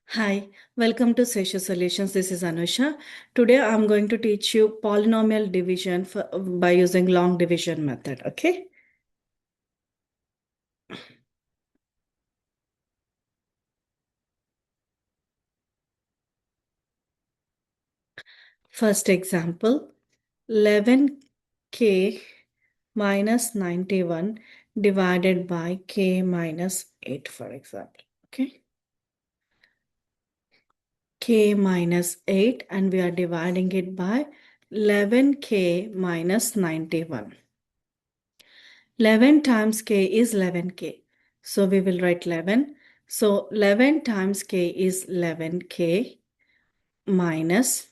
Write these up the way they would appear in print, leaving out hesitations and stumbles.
Hi, welcome to Seshu Solutions. This is Anusha. Today I'm going to teach you polynomial division by using long division method. Okay. First example, 11k minus 91 divided by k minus 8, for example. Okay. K minus 8 and we are dividing it by 11k minus 91. 11 times k is 11k. So we will write 11. So 11 times k is 11k minus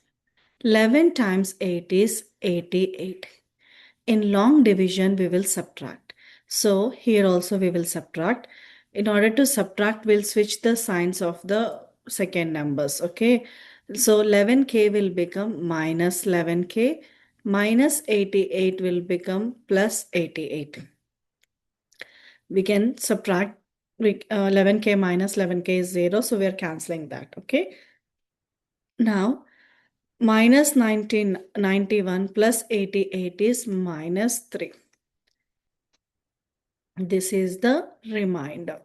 11 times 8 is 88. In long division, we will subtract. So here also we will subtract. In order to subtract, we'll switch the signs of the second numbers. Okay. So 11k will become minus 11k minus 88 will become plus 88. We can subtract 11k minus 11k is 0. So we are cancelling that. Okay. Now minus 91 plus 88 is minus 3. This is the remainder.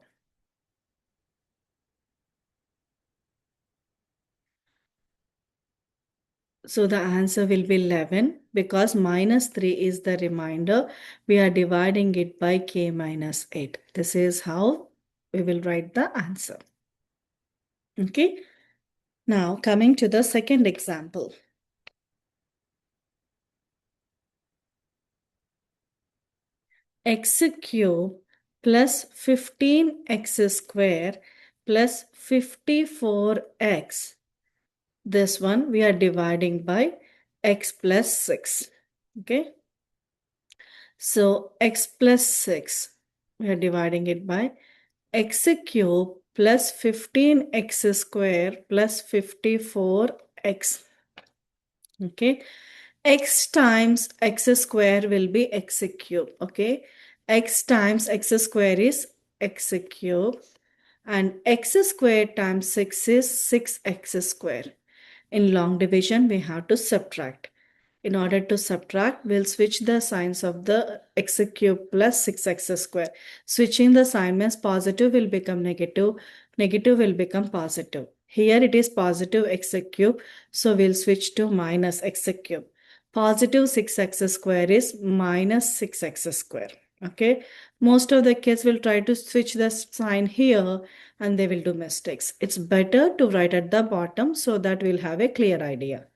So the answer will be 11 because minus 3 is the remainder. We are dividing it by k minus 8. This is how we will write the answer. Okay. Now coming to the second example. X cube plus 15x square plus 54x. This one we are dividing by x plus 6. Okay. So x plus 6, we are dividing it by x cube plus 15x square plus 54x. Okay. X times x square will be x cube. Okay. X times x square is x cube and x square times 6 is 6x square. In long division, we have to subtract. In order to subtract, we'll switch the signs of the x cube plus 6x square. Switching the sign means positive will become negative, negative will become positive. Here it is positive x cube, so we'll switch to minus x cube. Positive 6x square is minus 6x square. Okay, most of the kids will try to switch the sign here and they will do mistakes. It's better to write at the bottom so that we'll have a clear idea.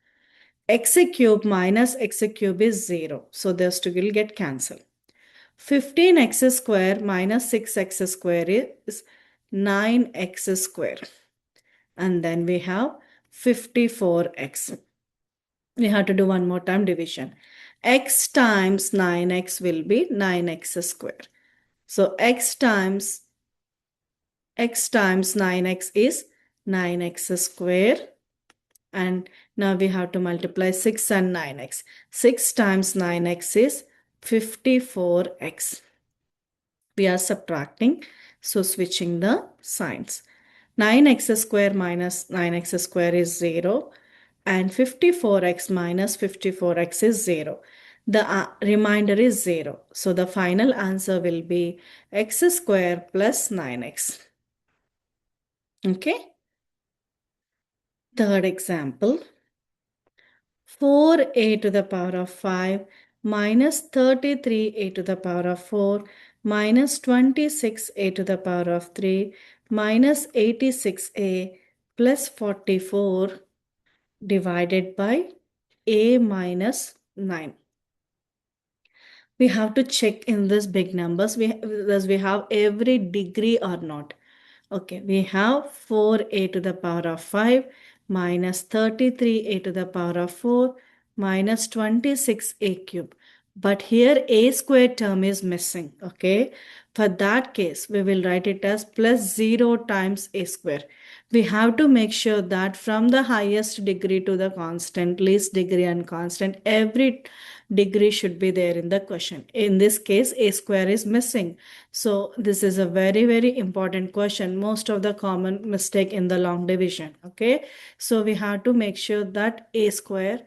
X cube minus x cube is 0. So this two will get cancelled. 15x square minus 6x square is 9x square. And then we have 54x. We have to do one more time division. X times 9x will be 9x square. So x times 9x is 9x square. And now we have to multiply 6 and 9x. 6 times 9x is 54x. We are subtracting, so switching the signs. 9x square minus 9x square is 0 and 54x minus 54x is 0. The remainder is 0. So the final answer will be x square plus 9x. Okay. Third example. 4a to the power of 5 minus 33a to the power of 4 minus 26a to the power of 3 minus 86a plus 44 divided by a minus 9. We have to check in this big numbers whether we have every degree or not. Okay, we have 4a to the power of 5 minus 33a to the power of 4 minus 26a cube. But here a square term is missing. Okay, for that case, we will write it as plus 0 times a square. We have to make sure that from the highest degree to the constant, least degree and constant, every degree should be there in the question. In this case, a square is missing. So this is a very, very important question. Most of the common mistake in the long division. Okay. So we have to make sure that a square,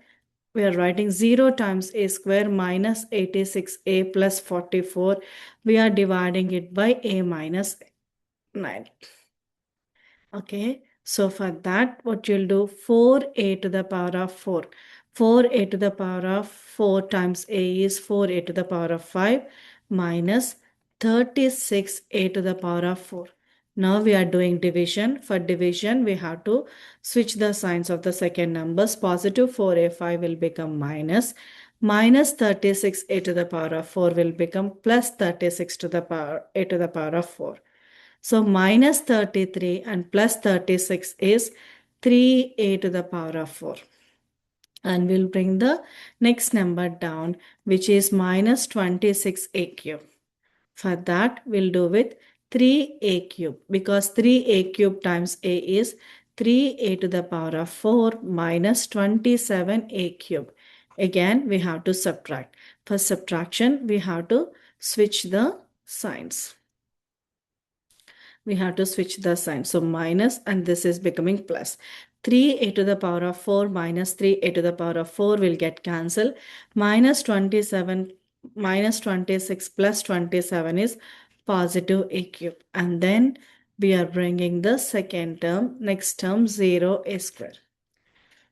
we are writing 0 times a square minus 86a plus 44. We are dividing it by a minus 9. Okay, so for that, what you'll do, 4a to the power of 4. 4a to the power of 4 times a is 4a to the power of 5 minus 36a to the power of 4. Now we are doing division. For division, we have to switch the signs of the second numbers. Positive 4a5 will become minus 36a to the power of 4 will become plus 36 to the power a to the power of 4. So minus 33 and plus 36 is 3a to the power of 4. And we'll bring the next number down, which is minus 26a cube. For that, we'll do with 3a cube, because 3a cube times a is 3a to the power of 4 minus 27a cube. Again, we have to subtract. For subtraction, we have to switch the signs. We have to switch the sign. So minus, and this is becoming plus. 3a to the power of 4 minus 3a to the power of 4 will get cancelled. Minus 27 minus 26 plus 27 is positive a cube. And then we are bringing the second term, next term 0 a square.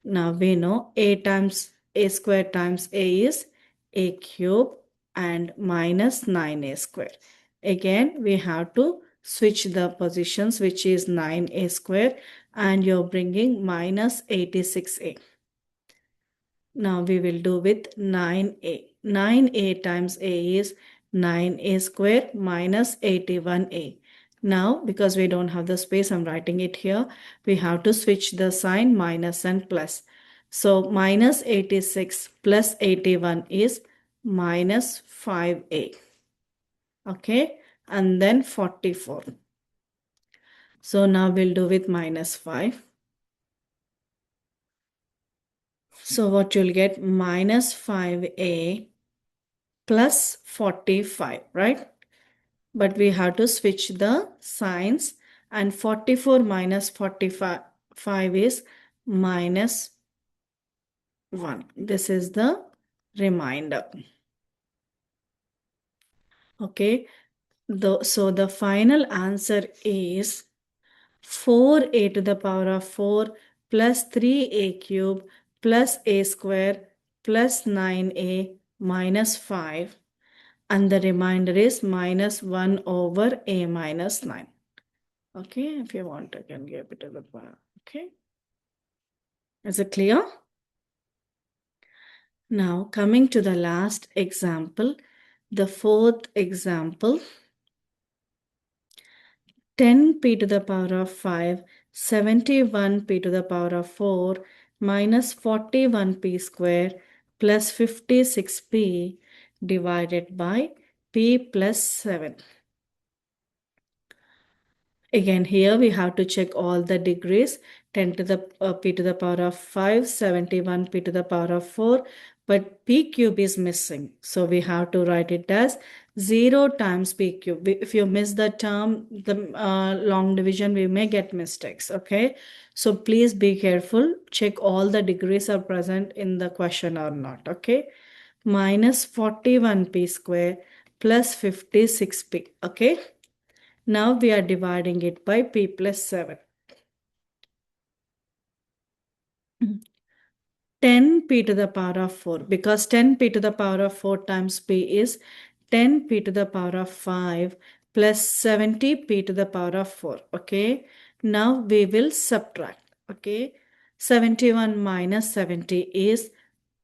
Now we know a times a square times a is a cube and minus 9a square. Again, we have to switch the positions, which is 9a square, and you're bringing minus 86a. Now we will do with 9a. 9a times a is 9a square minus 81a. Now, because we don't have the space, I'm writing it here. We have to switch the sign minus and plus. So minus 86 plus 81 is minus 5a. Okay, and then 44. So now we'll do with minus 5. So what you'll get, minus 5a plus 45, right? But we have to switch the signs, and 44 minus 45 is minus 1. This is the remainder. Okay, so the final answer is 4a to the power of 4 plus 3a cube plus a square plus 9a minus 5. And the remainder is minus 1 over a minus 9. Okay, if you want, I can give it to the power. Okay, is it clear? Now, coming to the last example, the fourth example, 10p to the power of 5, 71p to the power of 4, minus 41p square plus 56p divided by p plus 7. Again, here we have to check all the degrees. 10 to the p to the power of 5, 71 p to the power of 4, but p cube is missing. So we have to write it as 0 times p cube. If you miss the term, the long division, we may get mistakes. Okay, so please be careful. Check all the degrees are present in the question or not. Okay, minus 41p square plus 56p. Okay. Now we are dividing it by p plus 7. 10p to the power of 4, because 10p to the power of 4 times p is 10p to the power of 5 plus 70p to the power of 4. Okay, now we will subtract. Okay, 71 minus 70 is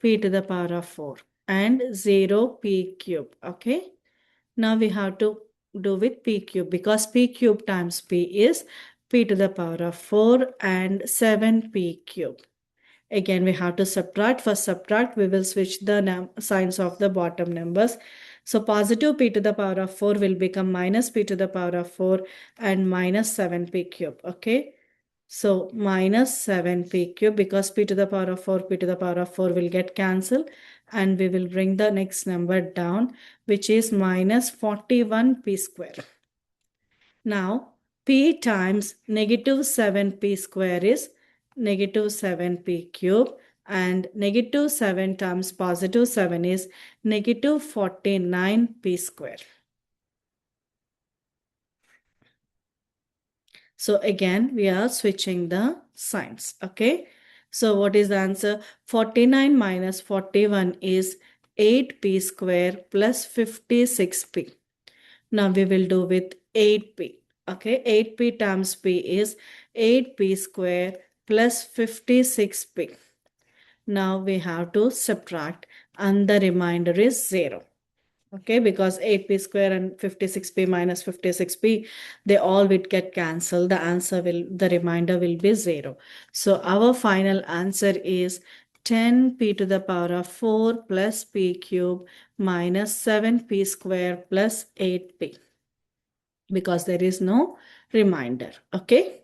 p to the power of 4 and 0p cube. Okay, now we have to do with p cube, because p cube times p is p to the power of 4 and 7p cube. Again, we have to subtract. For subtract, we will switch the signs of the bottom numbers. So positive p to the power of 4 will become minus p to the power of 4 and minus 7p cube. Okay, so minus 7p cube, because p to the power of 4, p to the power of 4 will get cancelled, and we will bring the next number down, which is minus 41p square. Now, p times negative 7p square is negative 7p cube, and negative 7 times positive 7 is negative 49p square. So again, we are switching the signs, okay? So what is the answer? 49 minus 41 is 8p square plus 56p. Now we will do with 8p. Okay, 8p times p is 8p square plus 56p. Now we have to subtract and the remainder is 0. Okay, because 8p square and 56p minus 56p, they all will get cancelled. The remainder will be 0. So our final answer is 10p to the power of 4 plus p cube minus 7p square plus 8p, because there is no remainder. Okay.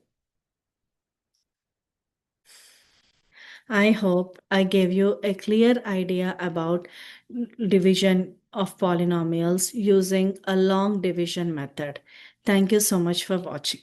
I hope I gave you a clear idea about division of polynomials using a long division method. Thank you so much for watching.